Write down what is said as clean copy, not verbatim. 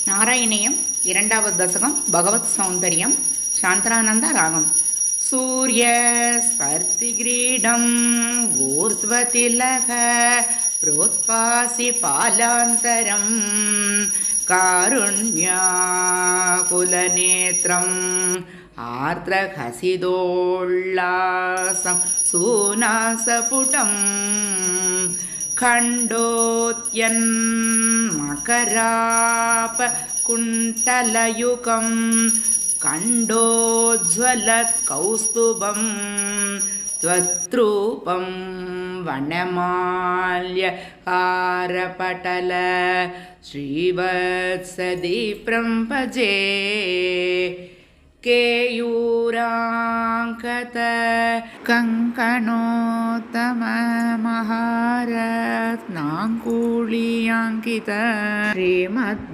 நாராயணியம் இரண்டாவது தசகம் பகவத் சௌந்தர்யம் சாந்தரானந்த ராகம். சூரிய ஸ்பர்த்தி கிரீடம் ஊர்த்வதிலக புரோத்பாசி பாலாந்தரம் காருண்யாகுலநேத்ரம் ஆர்த்ரஹசிதோல்லாசம் சூனாசபுடம் खण्डोत्यन् मकराप कुण्टलयुगं कण्डोज्ज्वलत्कौस्तुभं त्वद्रूपं वनमाल्य हारपटल श्रीवत्सदीप्रं भजे केयूराङ्कत कङ्कणोत्तममहारत्नाङ्कुलीयाङ्कित श्रीमद्